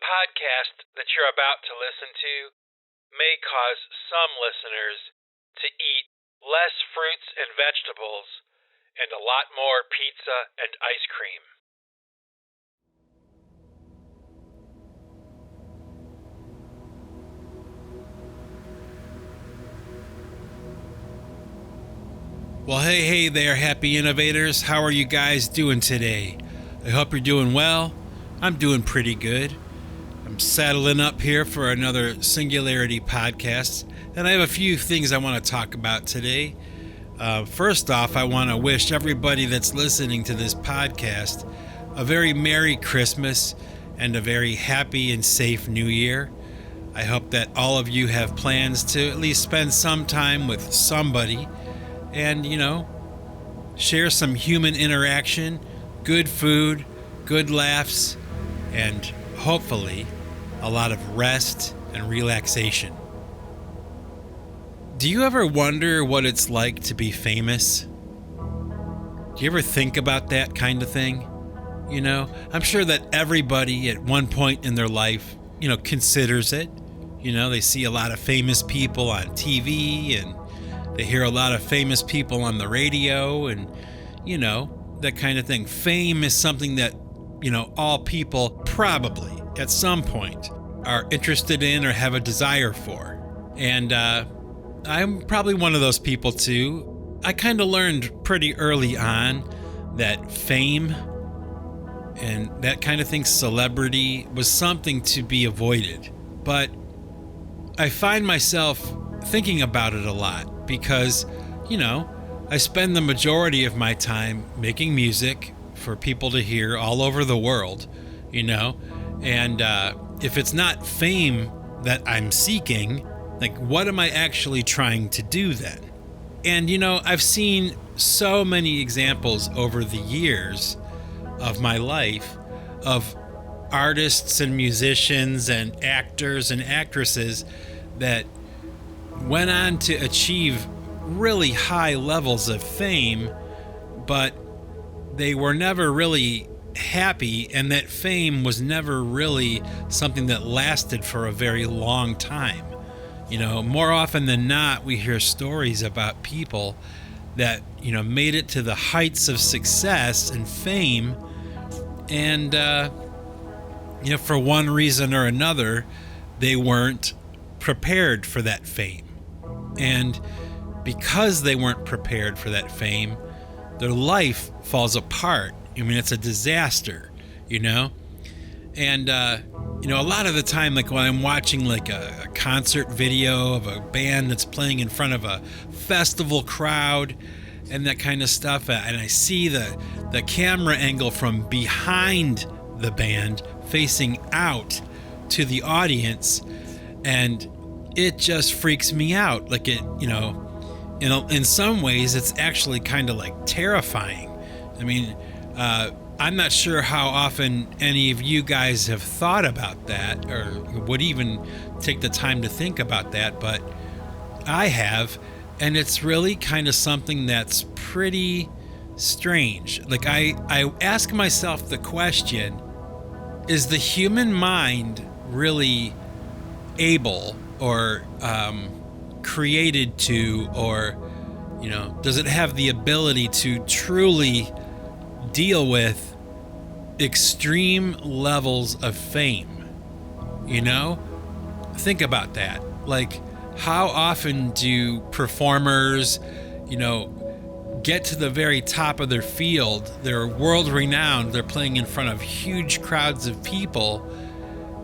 podcast that you're about to listen to may cause some listeners to eat less fruits and vegetables and a lot more pizza and ice cream. Well, hey there, happy innovators. How are you guys doing today? I hope you're doing well. I'm doing pretty good. I'm saddling up here for another Singularity Podcast, and I have a few things I want to talk about today. First off, I want to wish everybody that's listening to this podcast a very Merry Christmas and a very happy and safe New Year. I hope that all of you have plans to at least spend some time with somebody and, share some human interaction, good food, good laughs, and hopefully a lot of rest and relaxation. Do you ever wonder what it's like to be famous? Do you ever think about that kind of thing? I'm sure that everybody at one point in their life, considers it. They see a lot of famous people on TV and they hear a lot of famous people on the radio and, that kind of thing. Fame is something that, all people probably at some point are interested in or have a desire for. And I'm probably one of those people too. I kind of learned pretty early on that fame and that kind of thing, celebrity, was something to be avoided. But I find myself thinking about it a lot because, I spend the majority of my time making music for people to hear all over the world, and if it's not fame that I'm seeking, what am I actually trying to do then? And, I've seen so many examples over the years of my life of artists and musicians and actors and actresses that went on to achieve really high levels of fame, but they were never really happy, and that fame was never really something that lasted for a very long time. More often than not, we hear stories about people that, made it to the heights of success and fame, and, for one reason or another, they weren't prepared for that fame. And because they weren't prepared for that fame, their life falls apart. It's a disaster, And, a lot of the time, when I'm watching a concert video of a band that's playing in front of a festival crowd and that kind of stuff, and I see the camera angle from behind the band facing out to the audience, and it just freaks me out. In some ways, it's actually kind of terrifying. I'm not sure how often any of you guys have thought about that or would even take the time to think about that, but I have, and it's really kind of something that's pretty strange. I ask myself the question, is the human mind really able or created to, or does it have the ability to truly deal with extreme levels of fame? Think about that. How often do performers get to the very top of their field? They're world renowned, they're playing in front of huge crowds of people,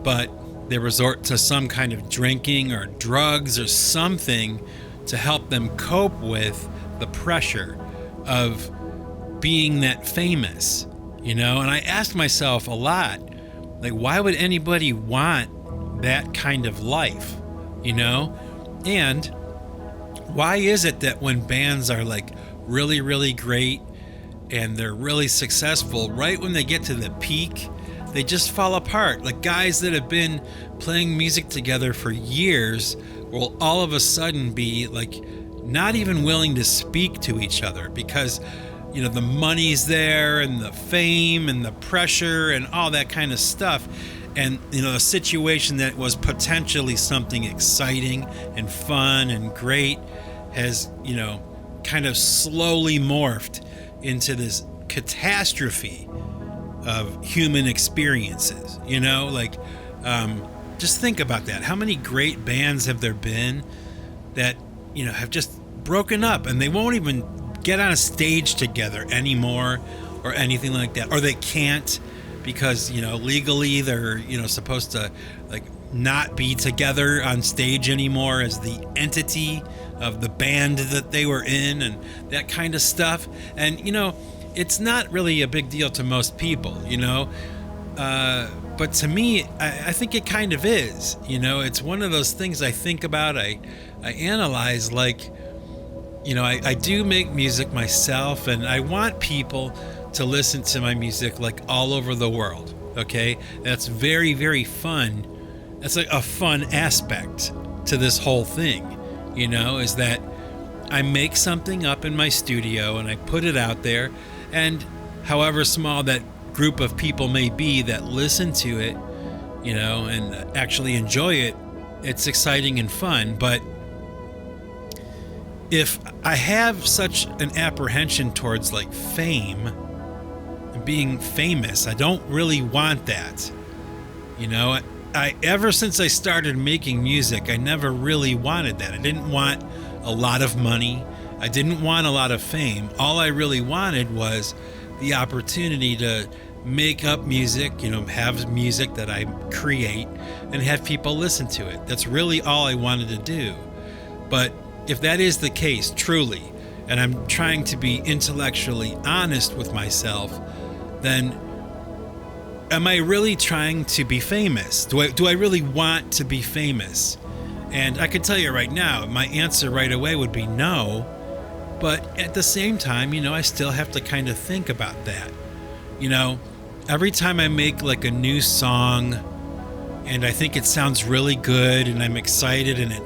but they resort to some kind of drinking or drugs or something to help them cope with the pressure of being that famous, And I ask myself a lot, why would anybody want that kind of life, And why is it that when bands are really, really great and they're really successful, right when they get to the peak, they just fall apart? Guys that have been playing music together for years will all of a sudden be not even willing to speak to each other because the money's there and the fame and the pressure and all that kind of stuff. And, a situation that was potentially something exciting and fun and great has, kind of slowly morphed into this catastrophe of human experiences, just think about that. How many great bands have there been that, have just broken up and they won't even get on a stage together anymore or anything like that, or they can't because, legally they're, supposed to not be together on stage anymore as the entity of the band that they were in and that kind of stuff. And, it's not really a big deal to most people, but to me, I think it kind of is. It's one of those things I think about, I analyze, I do make music myself, and I want people to listen to my music all over the world. Okay, that's very, very fun. That's a fun aspect to this whole thing, is that I make something up in my studio and I put it out there, and however small that group of people may be that listen to it, and actually enjoy it, it's exciting and fun. But if I have such an apprehension towards fame, being famous, I don't really want that. I ever since I started making music, I never really wanted that. I didn't want a lot of money. I didn't want a lot of fame. All I really wanted was the opportunity to make up music, have music that I create and have people listen to it. That's really all I wanted to do. But if that is the case, truly, and I'm trying to be intellectually honest with myself, then am I really trying to be famous? Do I really want to be famous? And I can tell you right now, my answer right away would be no. But at the same time, I still have to kind of think about that. Every time I make a new song and I think it sounds really good and I'm excited and it,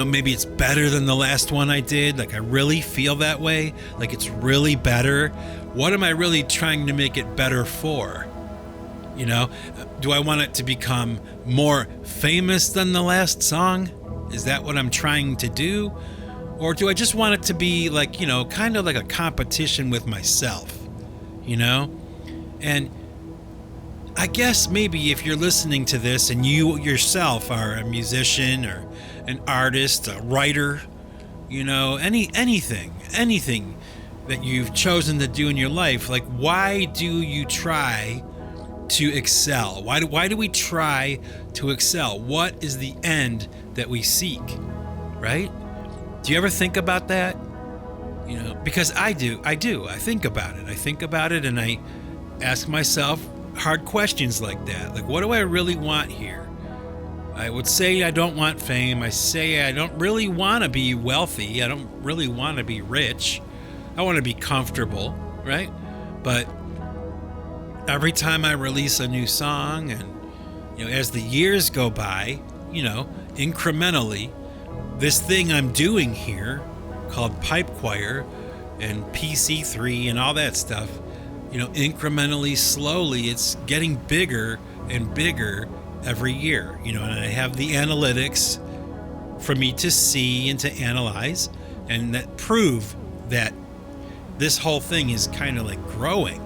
maybe it's better than the last one I did. I really feel that way. It's really better. What am I really trying to make it better for? Do I want it to become more famous than the last song? Is that what I'm trying to do? Or do I just want it to be kind of like a competition with myself, And I guess maybe if you're listening to this and you yourself are a musician or an artist, a writer, anything that you've chosen to do in your life, why do you try to excel? Why do we try to excel? What is the end that we seek, right? Do you ever think about that? Because I do. I think about it. I think about it and I ask myself hard questions like that. What do I really want here? I would say I don't want fame. I say I don't really want to be wealthy. I don't really want to be rich. I want to be comfortable, right? But every time I release a new song and, as the years go by, incrementally, this thing I'm doing here called pipe choir and PC3 and all that stuff, incrementally, slowly, it's getting bigger and bigger every year, and I have the analytics for me to see and to analyze and that prove that this whole thing is kind of growing.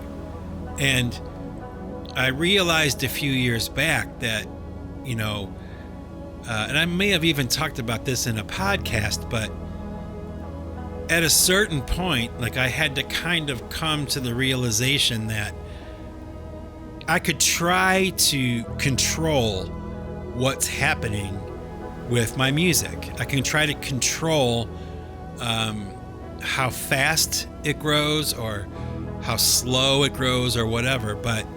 And I realized a few years back that, and I may have even talked about this in a podcast, but at a certain point, I had to kind of come to the realization that I could try to control what's happening with my music. I can try to control how fast it grows or how slow it grows or whatever, but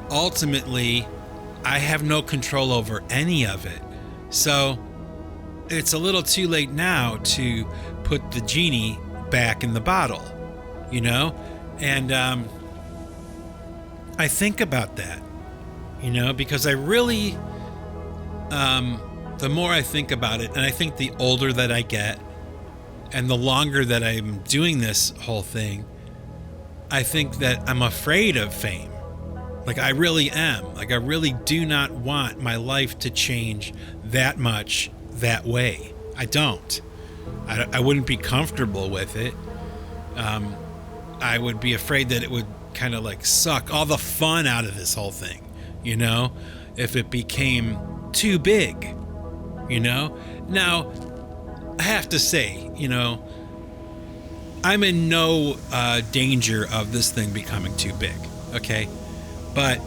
ultimately I have no control over any of it. So it's a little too late now to put the genie back in the bottle, and I think about that, because I really, the more I think about it, and I think the older that I get and the longer that I'm doing this whole thing, I think that I'm afraid of fame, Like, I really am. Like, I really do not want my life to change that much that way. I don't. I wouldn't be comfortable with it. I would be afraid that it would kind of like suck all the fun out of this whole thing, you know, if it became too big, you know. Now, I have to say, you know, I'm in no danger of this thing becoming too big, okay? But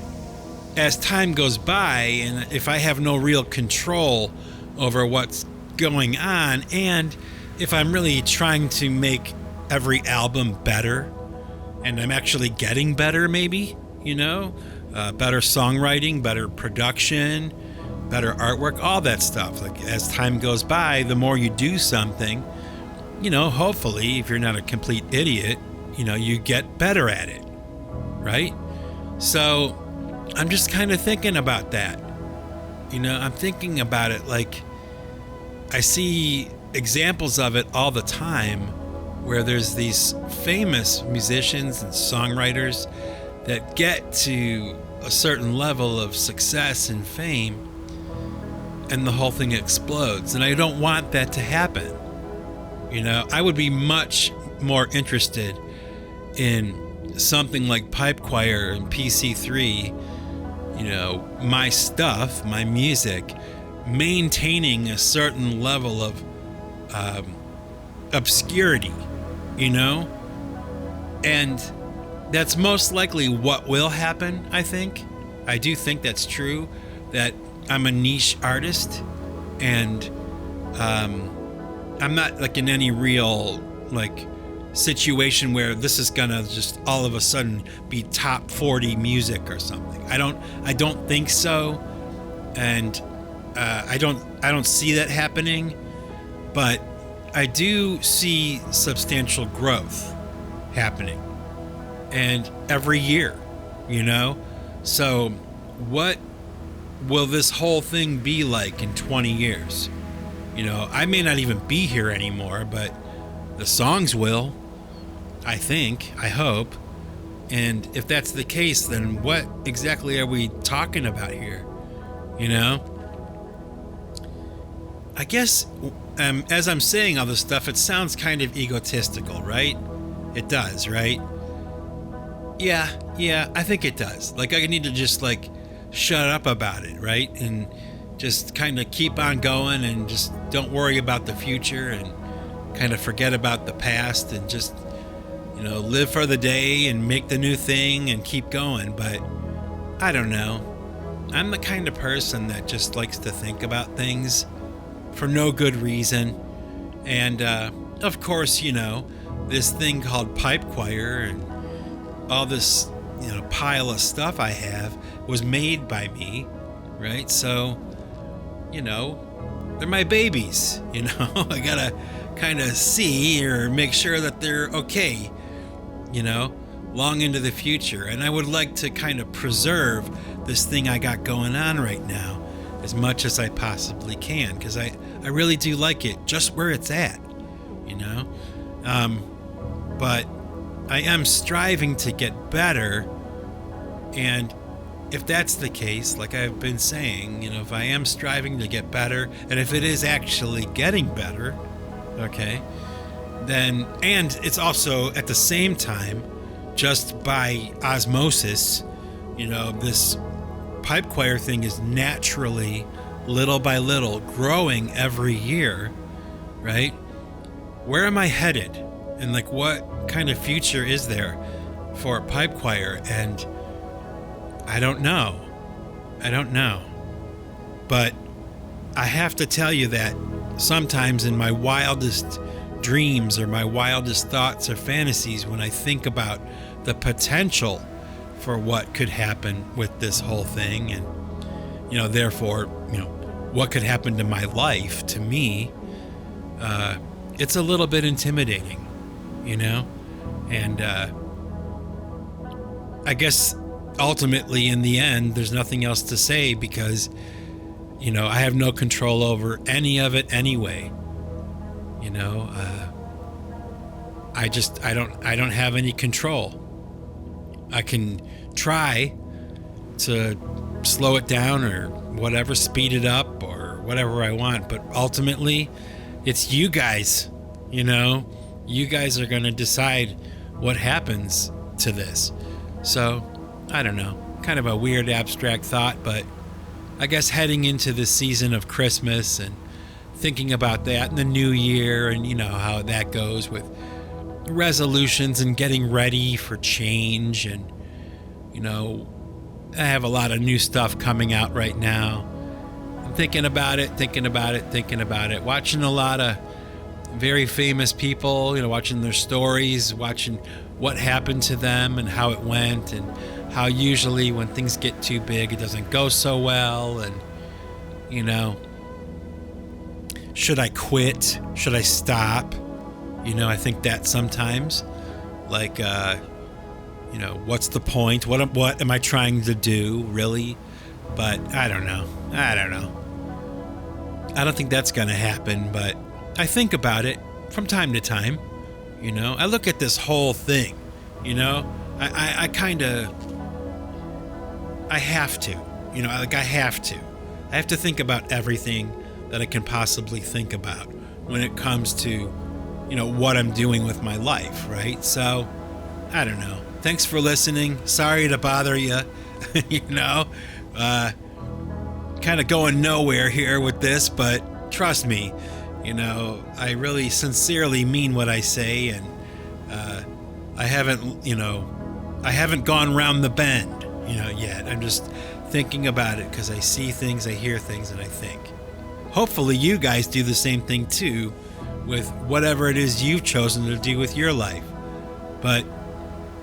as time goes by, and if I have no real control over what's going on, and if I'm really trying to make every album better, and I'm actually getting better, maybe, you know, better songwriting, better production, better artwork, all that stuff. Like, as time goes by, the more you do something, you know, hopefully, if you're not a complete idiot, you know, you get better at it, right? So I'm just kind of thinking about that. You know, I'm thinking about it like I see examples of it all the time where there's these famous musicians and songwriters that get to a certain level of success and fame and the whole thing explodes. And I don't want that to happen. You know, I would be much more interested in something like Pipe Choir and PC3, you know, my stuff, my music, maintaining a certain level of obscurity, you know? And that's most likely what will happen, I think. I do think that's true, that I'm a niche artist, and I'm not like in any real like situation where this is gonna just all of a sudden be top 40 music or something. I don't think so, and I don't see that happening, but I do see substantial growth happening, and every year, you know. So what will this whole thing be like in 20 years? You know, I may not even be here anymore, but the songs will, I think, I hope. And if that's the case, then what exactly are we talking about here? You know? I guess as I'm saying all this stuff, it sounds kind of egotistical, right? It does, right? Yeah, I think it does. Like, I need to just like shut up about it, right? And just kind of keep on going and just don't worry about the future and kind of forget about the past and just, you know, live for the day and make the new thing and keep going. But I don't know. I'm the kind of person that just likes to think about things for no good reason. And of course, you know, this thing called Pipe Choir and all this, you know, pile of stuff I have was made by me, right? So, you know, they're my babies, you know. I gotta kind of see or make sure that they're okay, you know, long into the future. And I would like to kind of preserve this thing I got going on right now as much as I possibly can, because I really do like it just where it's at, you know. But I am striving to get better, and if that's the case, like I've been saying, you know, if I am striving to get better, and if it is actually getting better, okay, then, and it's also at the same time, just by osmosis, you know, this Pipe Choir thing is naturally, little by little, growing every year, right? Where am I headed? And like, what kind of future is there for Pipe Choir? And I don't know. But I have to tell you that sometimes in my wildest dreams or my wildest thoughts or fantasies, when I think about the potential for what could happen with this whole thing, and, you know, therefore, you know, what could happen to my life, to me, it's a little bit intimidating, you know? And I guess ultimately, in the end, there's nothing else to say, because, you know, I have no control over any of it anyway. You know, I don't have any control. I can try to slow it down or whatever, speed it up or whatever I want. But ultimately, it's you guys, you know? You guys are going to decide what happens to this. So, I don't know. Kind of a weird abstract thought, but I guess heading into the season of Christmas and thinking about that and the new year and, you know, how that goes with resolutions and getting ready for change. And, you know, I have a lot of new stuff coming out right now. I'm thinking about it, watching a lot of very famous people, you know, watching their stories, watching what happened to them and how it went, and how usually when things get too big, it doesn't go so well. And, you know, should I quit? Should I stop? You know, I think that sometimes, like, you know, what's the point? What am I trying to do, really? But I don't know. I don't think that's going to happen, but I think about it from time to time. You know, I look at this whole thing, you know, I have to, you know, like I have to think about everything that I can possibly think about when it comes to, you know, what I'm doing with my life, right? So, I don't know. Thanks for listening. Sorry to bother you, you know, kind of going nowhere here with this, but trust me, you know, I really sincerely mean what I say, and I haven't gone round the bend, you know, yet. I'm just thinking about it because I see things, I hear things, and I think. Hopefully you guys do the same thing too with whatever it is you've chosen to do with your life. But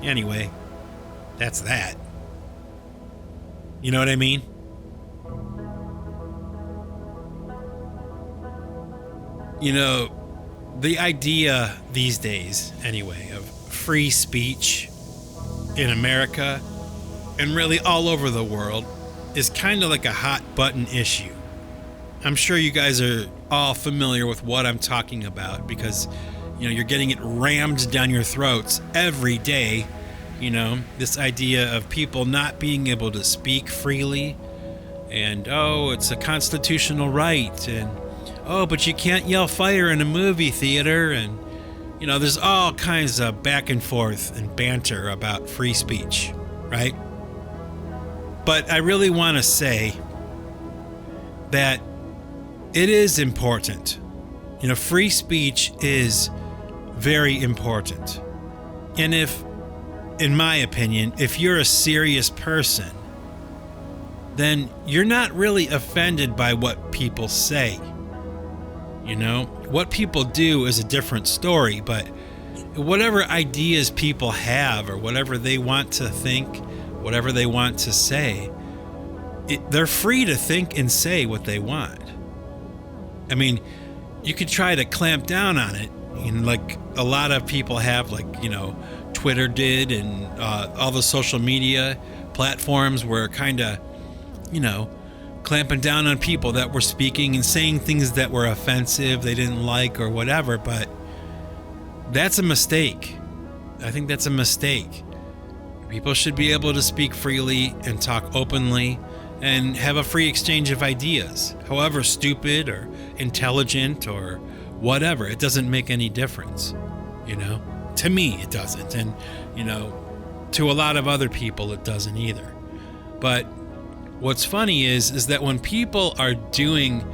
anyway, that's that. You know what I mean? You know, the idea these days, anyway, of free speech in America and really all over the world is kind of like a hot button issue. I'm sure you guys are all familiar with what I'm talking about because, you know, you're getting it rammed down your throats every day. You know, this idea of people not being able to speak freely, and, oh, it's a constitutional right, and, oh, but you can't yell fire in a movie theater, and, you know, there's all kinds of back and forth and banter about free speech, right? But I really want to say that it is important. You know, free speech is very important. And if, in my opinion, if you're a serious person, then you're not really offended by what people say. You know, what people do is a different story, but whatever ideas people have or whatever they want to think, whatever they want to say, they're free to think and say what they want. I mean, you could try to clamp down on it, and like a lot of people have, like, you know, Twitter did, and all the social media platforms were kind of, you know, clamping down on people that were speaking and saying things that were offensive, they didn't like or whatever. But that's a mistake. I think that's a mistake. People should be able to speak freely and talk openly and have a free exchange of ideas, however stupid or intelligent or whatever. It doesn't make any difference, you know? To me, it doesn't. And, you know, to a lot of other people, it doesn't either. But what's funny is that when people are doing,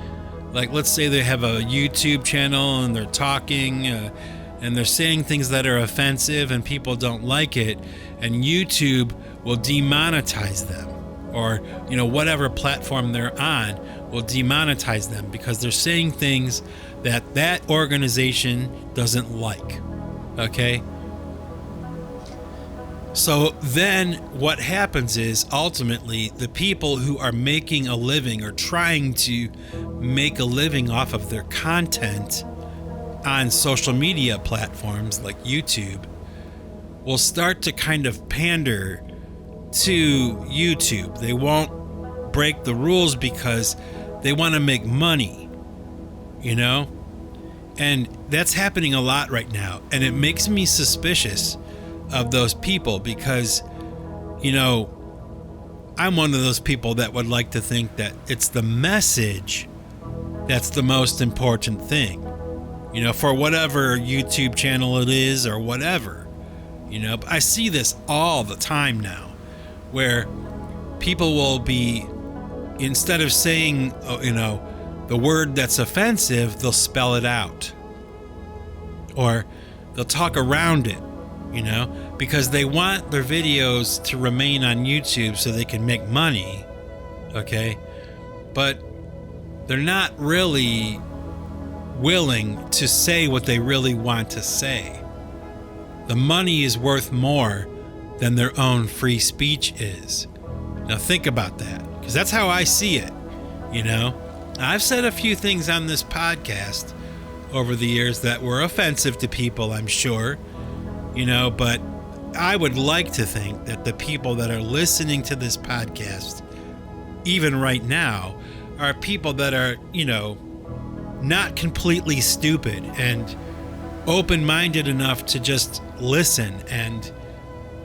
like, let's say they have a YouTube channel and they're talking and they're saying things that are offensive and people don't like it, and YouTube will demonetize them, or, you know, whatever platform they're on will demonetize them because they're saying things that that organization doesn't like. Okay? So then what happens is, ultimately, the people who are making a living or trying to make a living off of their content on social media platforms like YouTube will start to kind of pander to YouTube. They won't break the rules because they want to make money, you know? And that's happening a lot right now. And it makes me suspicious of those people because, you know, I'm one of those people that would like to think that it's the message that's the most important thing, for whatever YouTube channel it is or whatever, But I see this all the time now, where people will be, instead of saying, the word that's offensive, they'll spell it out. Or they'll talk around it, because they want their videos to remain on YouTube so they can make money, okay? But they're not really willing to say what they really want to say. The money is worth more than their own free speech is. Now think about that, because that's how I see it, I've said a few things on this podcast over the years that were offensive to people, I'm sure, but I would like to think that the people that are listening to this podcast, even right now, are people that are, not completely stupid and open-minded enough to just listen and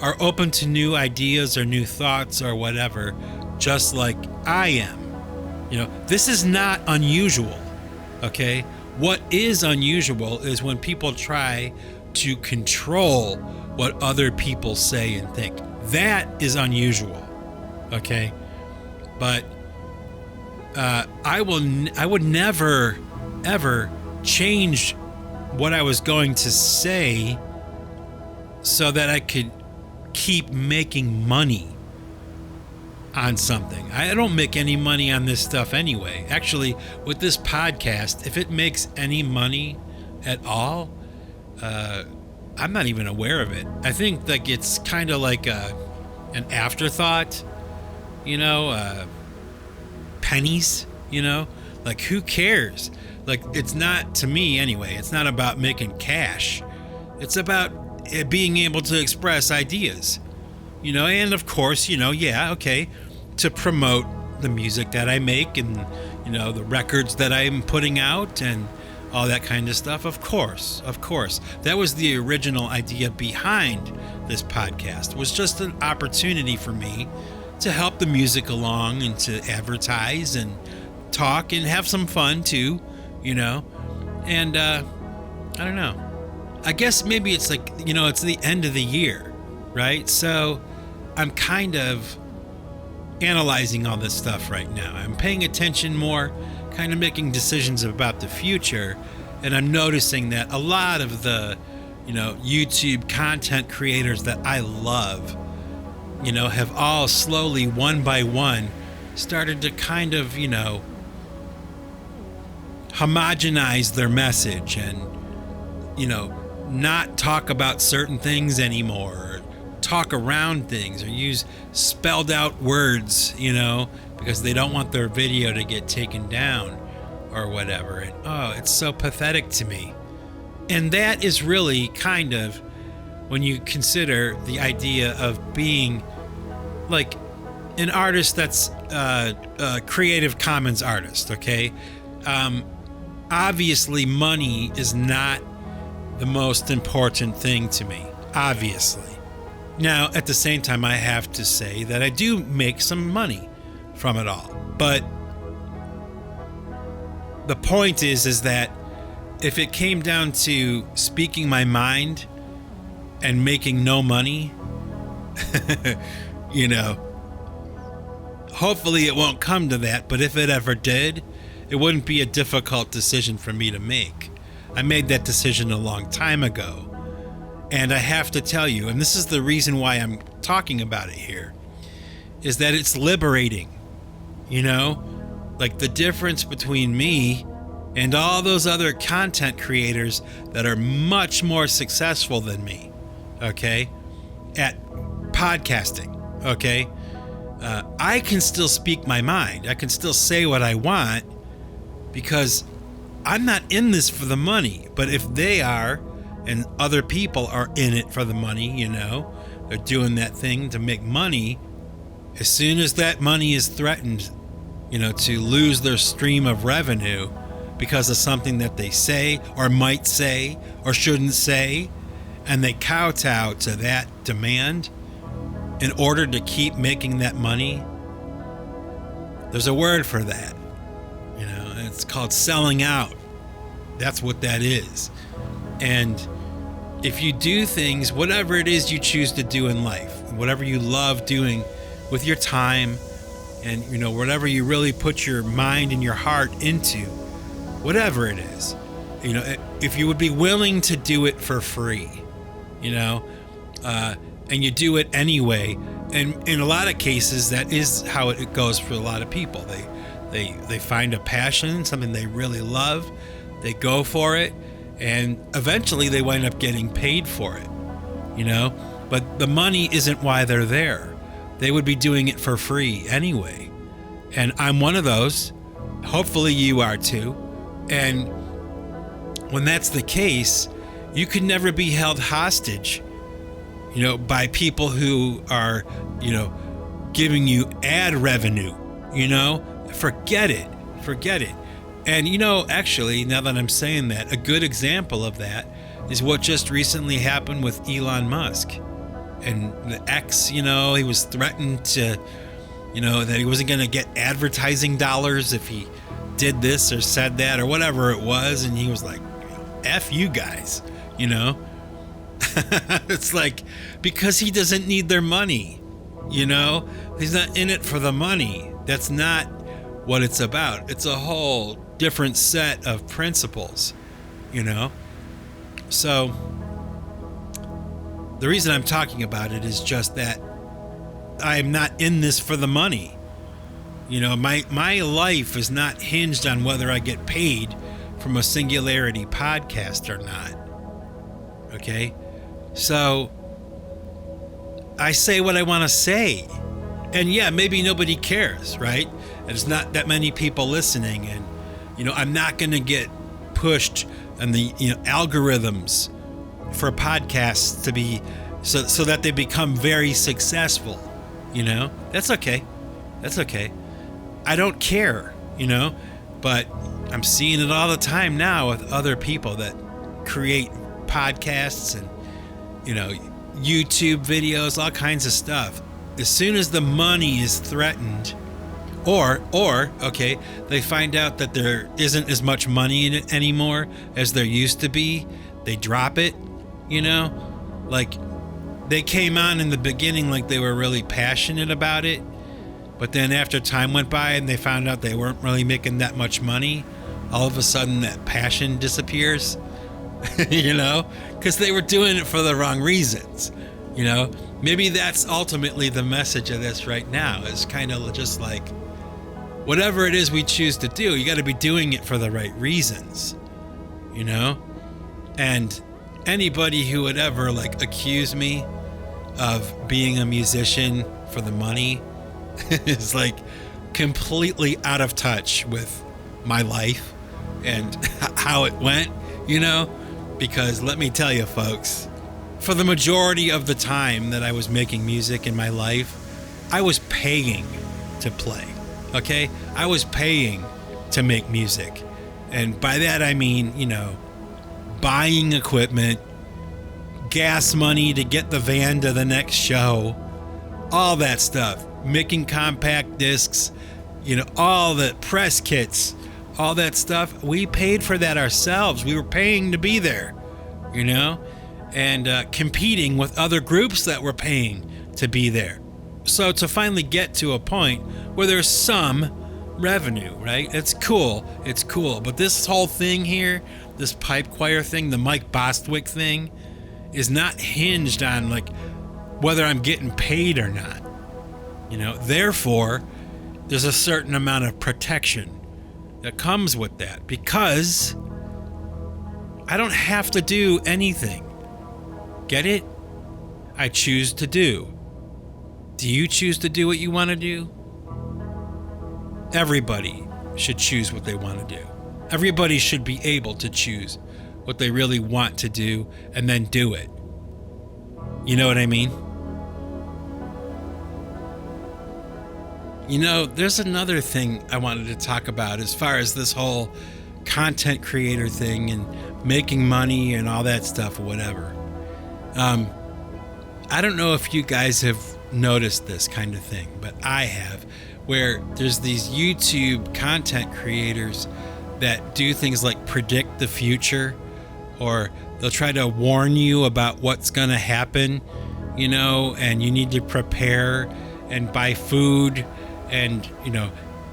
are open to new ideas or new thoughts or whatever, just like I am. This is not unusual, okay? What is unusual is when people try to control what other people say and think. That is unusual, okay? But I would never, ever change what I was going to say so that I could keep making money on something. I don't make any money on this stuff anyway. Actually, with this podcast, if it makes any money at all, I'm not even aware of it. I think like it's kind of like an afterthought, pennies, like who cares? Like it's not, to me anyway, it's not about making cash. It's about it being able to express ideas, and of course, to promote the music that I make and, the records that I'm putting out and all that kind of stuff. Of course. That was the original idea behind this podcast, was just an opportunity for me to help the music along and to advertise and talk and have some fun too, and I don't know. I guess maybe it's like, it's the end of the year, right? So I'm kind of analyzing all this stuff right now. I'm paying attention more, kind of making decisions about the future, and I'm noticing that a lot of the, YouTube content creators that I love, have all slowly, one by one, started to kind of, homogenize their message and, not talk about certain things anymore, or talk around things, or use spelled out words, because they don't want their video to get taken down or whatever. And it's so pathetic to me. And that is really kind of, when you consider the idea of being like an artist that's a Creative Commons artist, okay? Obviously money is not the most important thing to me, obviously. Now, at the same time, I have to say that I do make some money from it all. But the point is that if it came down to speaking my mind and making no money, hopefully it won't come to that. But if it ever did, it wouldn't be a difficult decision for me to make. I made that decision a long time ago. And I have to tell you, and this is the reason why I'm talking about it here, is that it's liberating, like the difference between me and all those other content creators that are much more successful than me, okay, at podcasting, okay? I can still speak my mind. I can still say what I want because I'm not in this for the money. But if they are, and other people are in it for the money, they're doing that thing to make money, as soon as that money is threatened, to lose their stream of revenue because of something that they say or might say or shouldn't say, and they kowtow to that demand in order to keep making that money, There's a word for that. And it's called selling out. That's what that is. And if you do things, whatever it is you choose to do in life, whatever you love doing with your time, and whatever you really put your mind and your heart into, whatever it is, if you would be willing to do it for free, and you do it anyway, and in a lot of cases that is how it goes for a lot of people. They find a passion, something they really love, they go for it, and eventually they wind up getting paid for it, but the money isn't why they're there. They would be doing it for free anyway. And I'm one of those. Hopefully you are too. And when that's the case, you can never be held hostage, by people who are, giving you ad revenue, forget it. And, actually, now that I'm saying that, a good example of that is what just recently happened with Elon Musk. And the X, he was threatened to, that he wasn't going to get advertising dollars if he did this or said that or whatever it was. And he was like, F you guys, It's like, because he doesn't need their money, he's not in it for the money. That's not what it's about. It's a whole different set of principles, So the reason I'm talking about it is just that I'm not in this for the money. My life is not hinged on whether I get paid from a Singularity podcast or not. Okay? So I say what I want to say. And yeah, maybe nobody cares, right? There's not that many people listening, and I'm not going to get pushed on the algorithms for podcasts to be so that they become very successful. That's okay. I don't care, but I'm seeing it all the time now with other people that create podcasts and YouTube videos, all kinds of stuff. As soon as the money is threatened, or they find out that there isn't as much money in it anymore as there used to be, they drop it. Like they came on in the beginning like they were really passionate about it, but then after time went by and they found out they weren't really making that much money, all of a sudden that passion disappears. Because they were doing it for the wrong reasons. Maybe that's ultimately the message of this right now, is kind of just like, whatever it is we choose to do, you got to be doing it for the right reasons, and anybody who would ever accuse me of being a musician for the money is completely out of touch with my life and how it went, because let me tell you, folks, for the majority of the time that I was making music in my life, I was paying to play. Okay? I was paying to make music. And by that I mean, buying equipment, gas money to get the van to the next show, all that stuff, making compact discs, all the press kits, all that stuff. We paid for that ourselves. We were paying to be there, and competing with other groups that were paying to be there. So to finally get to a point where there's some revenue, right? It's cool. But this whole thing here, this pipe choir thing, the Mike Bostwick thing, is not hinged on whether I'm getting paid or not. Therefore, there's a certain amount of protection that comes with that, because I don't have to do anything. Get it? I choose to do. Do you choose to do what you want to do? Everybody should choose what they want to do. Everybody should be able to choose what they really want to do and then do it. You know what I mean? There's another thing I wanted to talk about as far as this whole content creator thing and making money and all that stuff or whatever. I don't know if you guys have noticed this kind of thing, but I have, where there's these YouTube content creators that do things like predict the future, or they'll try to warn you about what's going to happen, you know, and you need to prepare and buy food and, you know,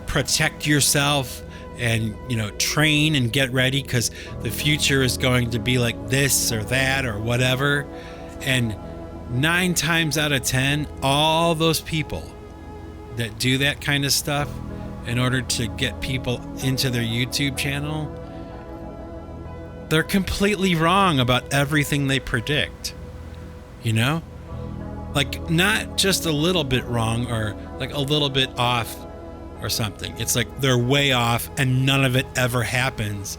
protect yourself and, you know, train and get ready because the future is going to be like this or that or whatever. And 9 times out of 10, all those people that do that kind of stuff in order to get people into their YouTube channel, they're completely wrong about everything they predict, you know? Like, not just a little bit wrong or like a little bit off or something. It's like they're way off and none of it ever happens.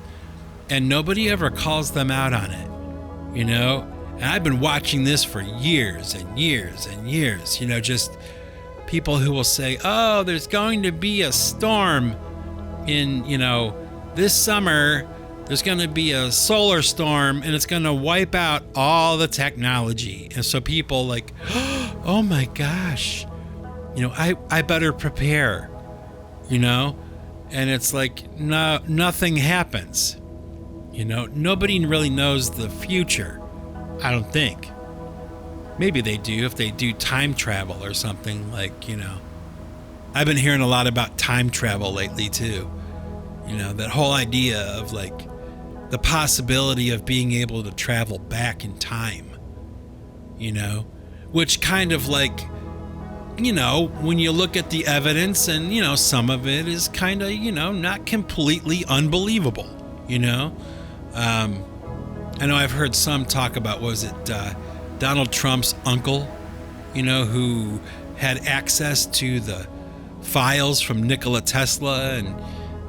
And nobody ever calls them out on it, you know? And I've been watching this for years and years and years, you know, just people who will say, oh, there's going to be a storm in, you know, this summer. There's going to be a solar storm and it's going to wipe out all the technology. And so people like, oh my gosh, you know, I better prepare, you know? And it's like, no, nothing happens. You know, nobody really knows the future, I don't think. Maybe they do if they do time travel or something, like, you know. I've been hearing a lot about time travel lately too. You know, that whole idea of like the possibility of being able to travel back in time, you know, which kind of like, you know, when you look at the evidence and, you know, some of it is kind of, you know, not completely unbelievable, you know. I know I've heard some talk about, was it Donald Trump's uncle, you know, who had access to the files from Nikola Tesla, and,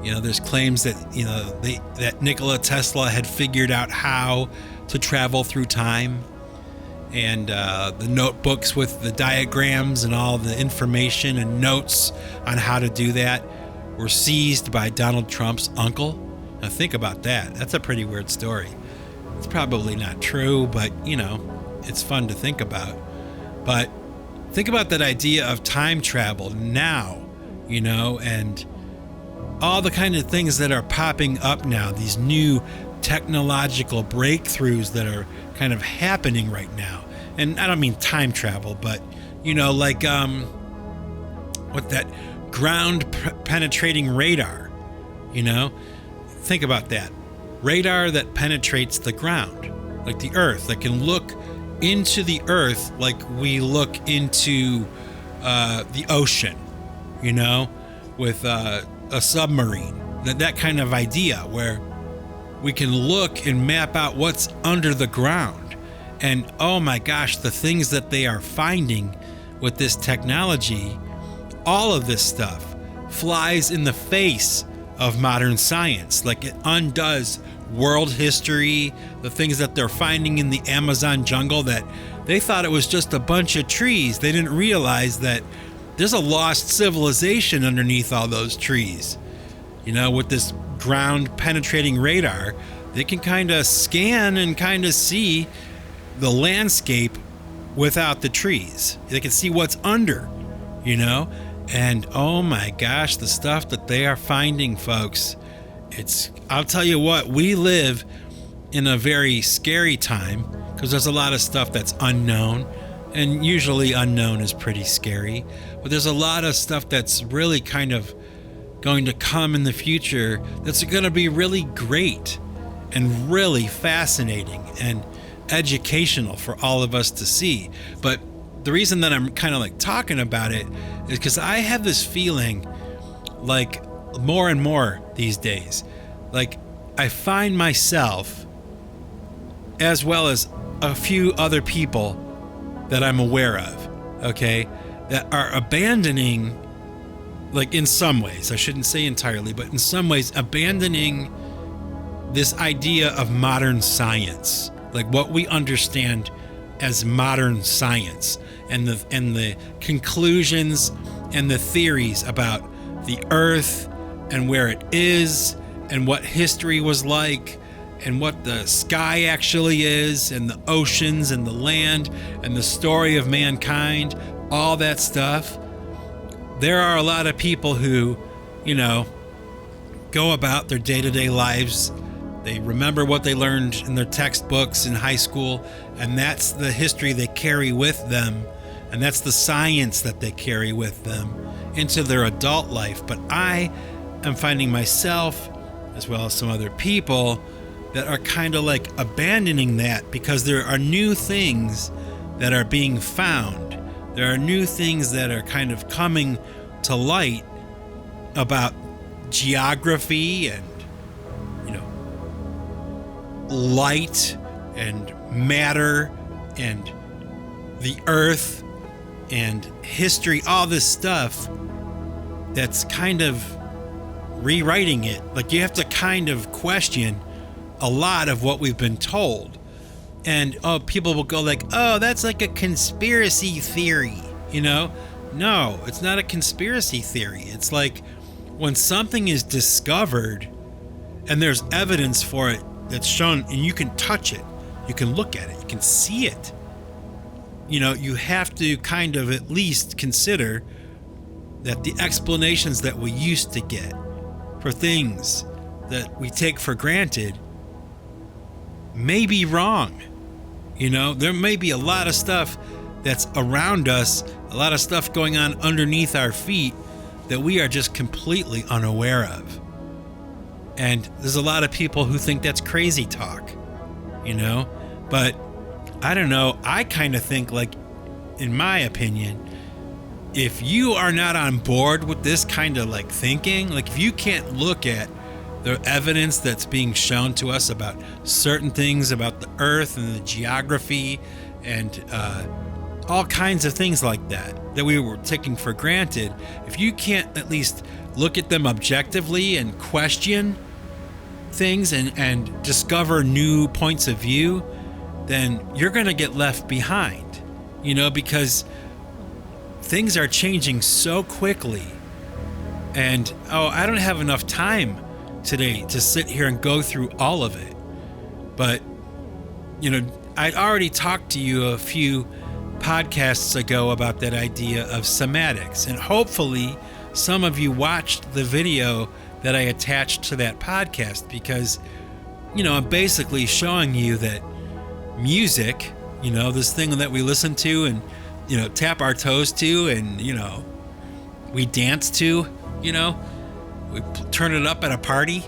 you know, there's claims that, you know, that Nikola Tesla had figured out how to travel through time, and the notebooks with the diagrams and all the information and notes on how to do that were seized by Donald Trump's uncle. Now think about that. That's a pretty weird story. It's probably not true, but, you know, it's fun to think about. But think about that idea of time travel now, you know, and all the kind of things that are popping up now, these new technological breakthroughs that are kind of happening right now. And I don't mean time travel, but, you know, like what that ground penetrating radar, you know, think about that. Radar that penetrates the ground, like the earth, that can look into the earth like we look into the ocean, you know, with a submarine. That kind of idea where we can look and map out what's under the ground. And oh my gosh, the things that they are finding with this technology, all of this stuff flies in the face of modern science. Like, it undoes world history, the things that they're finding in the Amazon jungle, that they thought it was just a bunch of trees. They didn't realize that there's a lost civilization underneath all those trees. You know, with this ground penetrating radar, they can kind of scan and kind of see the landscape without the trees. They can see what's under, you know? And oh my gosh, the stuff that they are finding, folks, I'll tell you what, we live in a very scary time because there's a lot of stuff that's unknown, and usually unknown is pretty scary, but there's a lot of stuff that's really kind of going to come in the future that's going to be really great and really fascinating and educational for all of us to see. But the reason that I'm kind of like talking about it is because I have this feeling like more and more these days, like I find myself, as well as a few other people that I'm aware of, okay, that are abandoning, like in some ways, I shouldn't say entirely, but in some ways abandoning this idea of modern science, like what we understand as modern science, and the conclusions and the theories about the earth and where it is and what history was like and what the sky actually is and the oceans and the land and the story of mankind, all that stuff. there are a lot of people who, go about their day-to-day lives. They remember what they learned in their textbooks in high school, and that's the history they carry with them, and that's the science that they carry with them into their adult life. But I am finding myself, as well as some other people, that are kind of like abandoning that because there are new things that are being found. There are new things that are kind of coming to light about geography and, light and matter and the earth and history, all this stuff that's kind of rewriting it. Like, you have to kind of question a lot of what we've been told. And people will go like, oh, that's like a conspiracy theory, No, it's not a conspiracy theory. It's like when something is discovered and there's evidence for it that's shown, and you can touch it, you can look at it, you can see it. You have to kind of at least consider that the explanations that we used to get for things that we take for granted may be wrong. There may be a lot of stuff that's around us, a lot of stuff going on underneath our feet that we are just completely unaware of. And there's a lot of people who think that's crazy talk, but I don't know. I kind of think, like, in my opinion, if you are not on board with this kind of like thinking, like if you can't look at the evidence that's being shown to us about certain things about the earth and the geography and all kinds of things like that we were taking for granted, if you can't at least look at them objectively and question things and discover new points of view, then you're going to get left behind, because things are changing so quickly. And I don't have enough time today to sit here and go through all of it. But, I'd already talked to you a few podcasts ago about that idea of somatics. And hopefully some of you watched the video that I attached to that podcast, because, I'm basically showing you that music, this thing that we listen to and, tap our toes to and, we dance to, we turn it up at a party,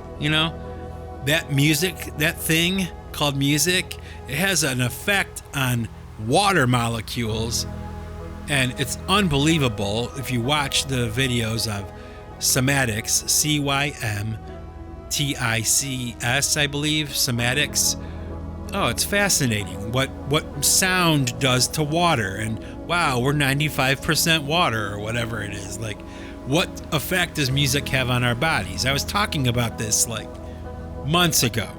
that music, that thing called music, it has an effect on water molecules, and it's unbelievable. If you watch the videos of somatics, Cymtics, I believe, somatics, it's fascinating what sound does to water. And wow, we're 95% water or whatever it is. Like, what effect does music have on our bodies? I was talking about this like months ago.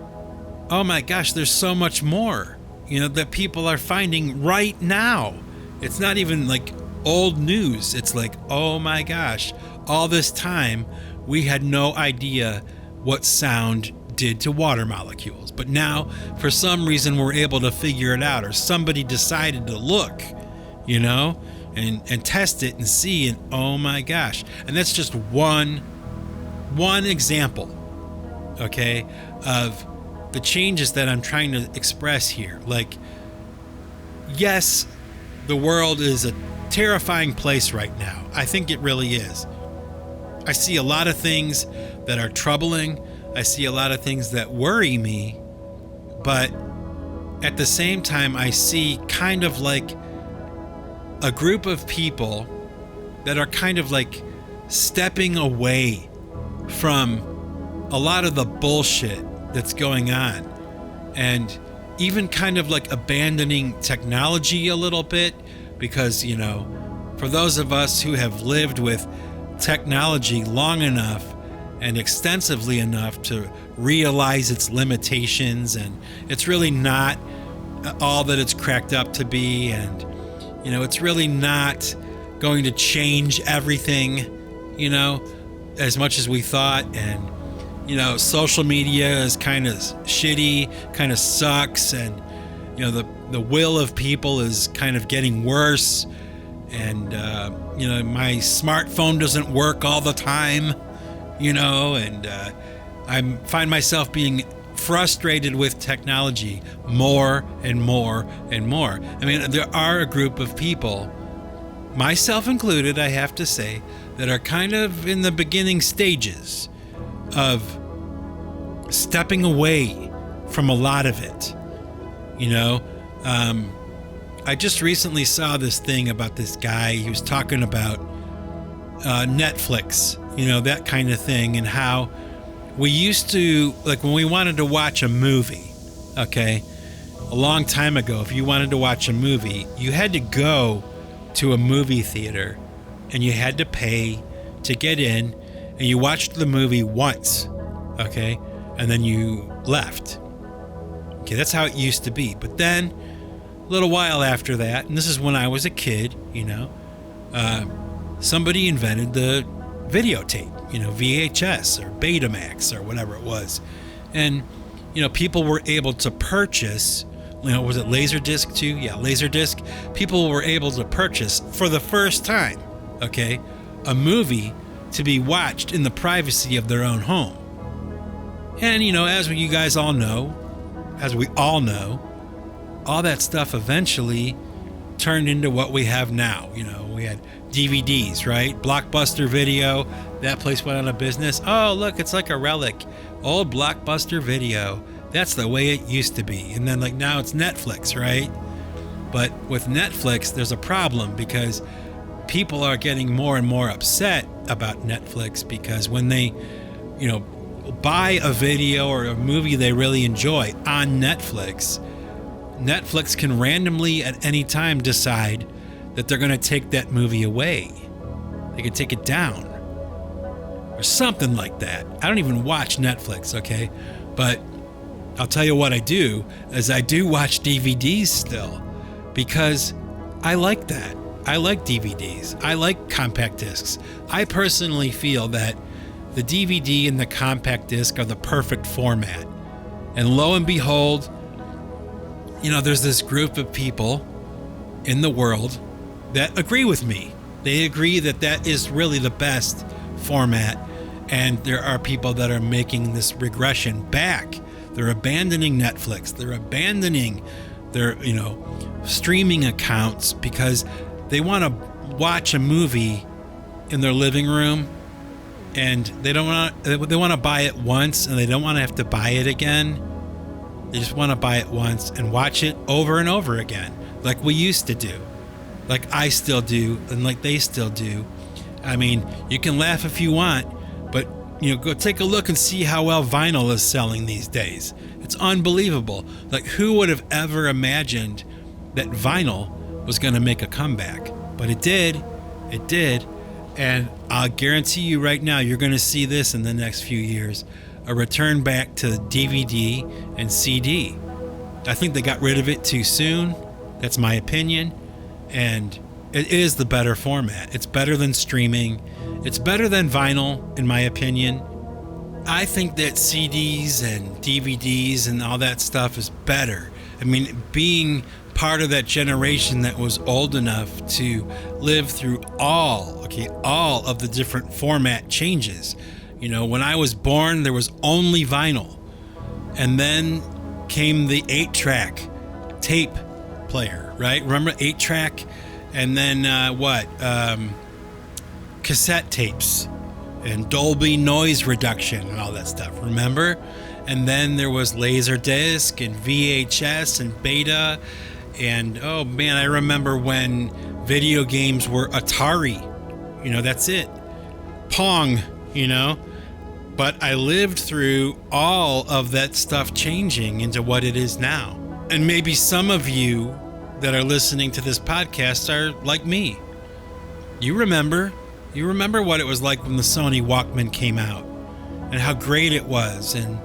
Oh my gosh, there's so much more, that people are finding right now. It's not even like old news. It's like, oh my gosh, all this time we had no idea what sound did to water molecules. But now, for some reason, we're able to figure it out, or somebody decided to look, and test it and see, and oh my gosh. And that's just one example, okay, of the changes that I'm trying to express here. Like, yes, the world is a terrifying place right now. I think it really is. I see a lot of things that are troubling. I see a lot of things that worry me, but at the same time, I see kind of like a group of people that are kind of like stepping away from a lot of the bullshit that's going on, and even kind of like abandoning technology a little bit, because, for those of us who have lived with technology long enough and extensively enough to realize its limitations, and it's really not all that it's cracked up to be, and it's really not going to change everything, as much as we thought. And social media is kind of shitty, kind of sucks, and the will of people is kind of getting worse, and my smartphone doesn't work all the time, and I find myself being frustrated with technology more and more and more. I mean, there are a group of people, myself included, I have to say, that are kind of in the beginning stages of stepping away from a lot of it. I just recently saw this thing about this guy. He was talking about Netflix, that kind of thing, and how we used to, like, when we wanted to watch a movie, okay, a long time ago, if you wanted to watch a movie, you had to go to a movie theater and you had to pay to get in, and you watched the movie once, okay, and then you left. Okay, that's how it used to be. But then a little while after that, and this is when I was a kid, somebody invented the videotape, VHS or Betamax or whatever it was. And, people were able to purchase, was it Laserdisc too? Yeah, Laserdisc. People were able to purchase for the first time, okay, a movie to be watched in the privacy of their own home. And, as you guys all know, as we all know, all that stuff eventually turned into what we have now. We had DVDs, right? Blockbuster Video, that place went out of business. Oh, look, it's like a relic. Old Blockbuster Video. That's the way it used to be. And then, now it's Netflix, right? But with Netflix, there's a problem because people are getting more and more upset about Netflix because when they, buy a video or a movie they really enjoy on Netflix, Netflix can randomly at any time decide that they're going to take that movie away. They can take it down or something like that. I don't even watch Netflix, okay? But I'll tell you what I do is I do watch DVDs still because I like that. I like DVDs. I like compact discs. I personally feel that the DVD and the compact disc are the perfect format. And lo and behold, there's this group of people in the world that agree with me. They agree that that is really the best format. And there are people that are making this regression back. They're abandoning Netflix. They're abandoning their, streaming accounts because they want to watch a movie in their living room, and they want to buy it once, and they don't want to have to buy it again. They just want to buy it once and watch it over and over again, like we used to do, like I still do, and like they still do. I mean, you can laugh if you want, but go take a look and see how well vinyl is selling these days. It's unbelievable. Like, who would have ever imagined that vinyl was going to make a comeback? But it did. It did. And I'll guarantee you right now, you're going to see this in the next few years, a return back to DVD and CD. I think they got rid of it too soon. That's my opinion. And it is the better format. It's better than streaming. It's better than vinyl, in my opinion. I think that CDs and DVDs and all that stuff is better. I mean, being part of that generation that was old enough to live through all of the different format changes. When I was born, there was only vinyl. And then came the 8-track tape player, right? Remember 8-track? And then cassette tapes and Dolby noise reduction and all that stuff, remember? And then there was Laserdisc and VHS and Beta. And oh man, I remember when video games were Atari. That's it. Pong, But I lived through all of that stuff changing into what it is now. And maybe some of you that are listening to this podcast are like me. You remember what it was like when the Sony Walkman came out and how great it was, and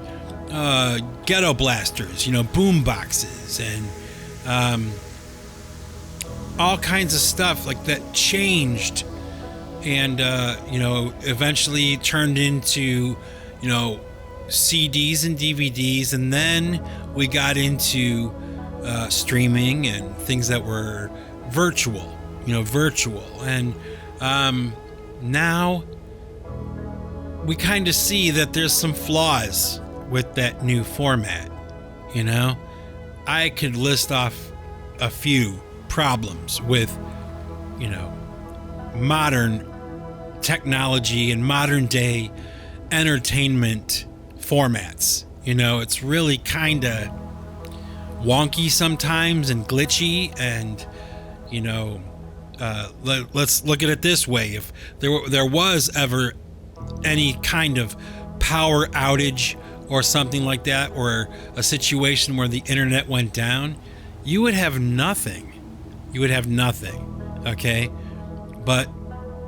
ghetto blasters, boom boxes, and all kinds of stuff like that changed, and eventually turned into CDs and DVDs, and then we got into streaming and things that were virtual, virtual. And now we kind of see that there's some flaws with that new format. I could list off a few problems with, modern technology and modern day entertainment formats. It's really kind of wonky sometimes and glitchy, and let's look at it this way. If there was ever any kind of power outage or something like that, or a situation where the internet went down, you would have nothing. Okay? But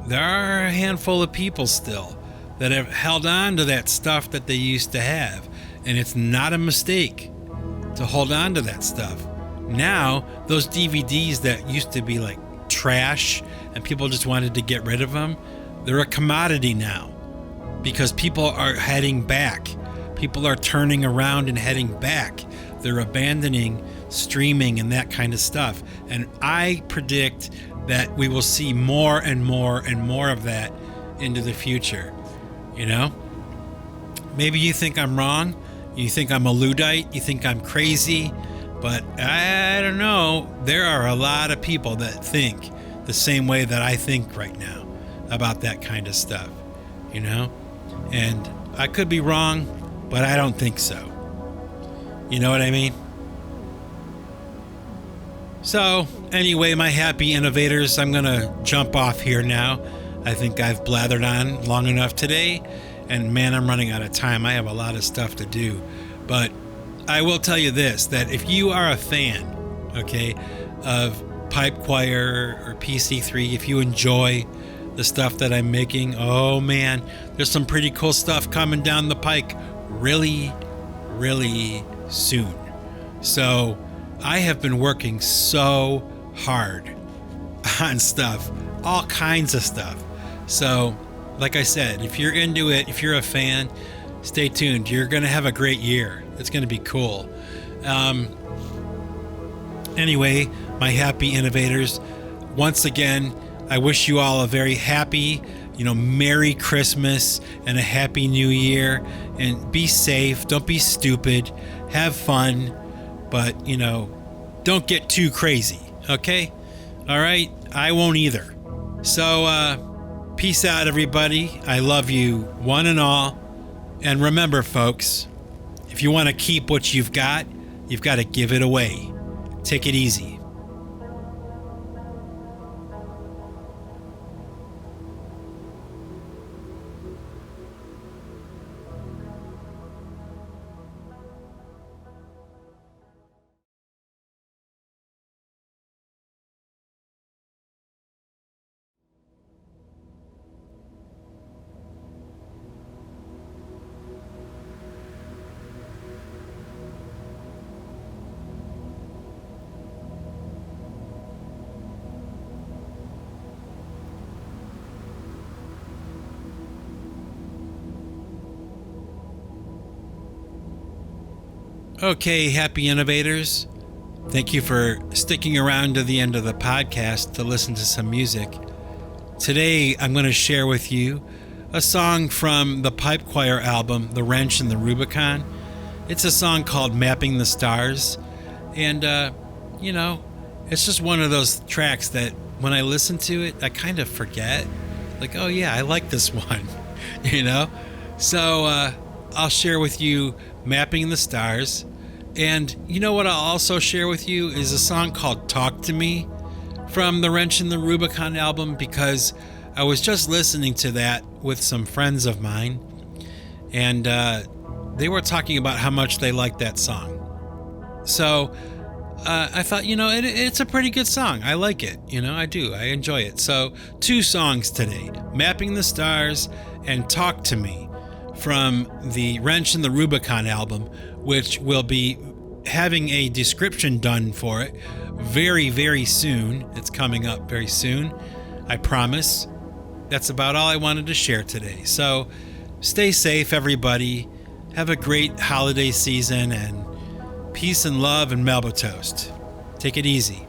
there are a handful of people still that have held on to that stuff that they used to have, and it's not a mistake to hold on to that stuff. Now, those DVDs that used to be like trash and people just wanted to get rid of them, they're a commodity now, because people are heading back. People are turning around and heading back. They're abandoning streaming and that kind of stuff. And I predict that we will see more and more and more of that into the future. Maybe you think I'm wrong. You think I'm a Luddite. You think I'm crazy. But I don't know. There are a lot of people that think the same way that I think right now about that kind of stuff. And I could be wrong, but I don't think so. You know what I mean? So, anyway, my happy innovators, I'm going to jump off here now. I think I've blathered on long enough today, and man, I'm running out of time. I have a lot of stuff to do. But I will tell you this, that if you are a fan, okay, of Pipe Choir or PC3, if you enjoy the stuff that I'm making, oh man, there's some pretty cool stuff coming down the pike really, really soon. So I have been working so hard on stuff, all kinds of stuff. So like I said, if you're into it, if you're a fan, stay tuned. You're going to have a great year. It's going to be cool. Anyway, my happy innovators, once again, I wish you all a very happy, Merry Christmas and a Happy New Year. And be safe. Don't be stupid. Have fun. But, don't get too crazy. Okay? All right? I won't either. So, peace out, everybody. I love you, one and all. And remember, folks, if you want to keep what you've got to give it away. Take it easy. Okay, happy innovators. Thank you for sticking around to the end of the podcast to listen to some music. Today, I'm going to share with you a song from the Pipe Choir album, The Wrench and the Rubicon. It's a song called Mapping the Stars. And, it's just one of those tracks that when I listen to it, I kind of forget. Like, oh yeah, I like this one, So, I'll share with you Mapping the Stars. And you know what I'll also share with you is a song called Talk to Me from the Wrench and the Rubicon album, because I was just listening to that with some friends of mine, and they were talking about how much they liked that song. So I thought, it's a pretty good song. I like it. I do. I enjoy it. So 2 songs today, Mapping the Stars and Talk to Me from the Wrench and the Rubicon album, which will be having a description done for it very, very soon. It's coming up very soon, I promise. That's about all I wanted to share today. So stay safe, everybody. Have a great holiday season, and peace and love and Melba Toast. Take it easy.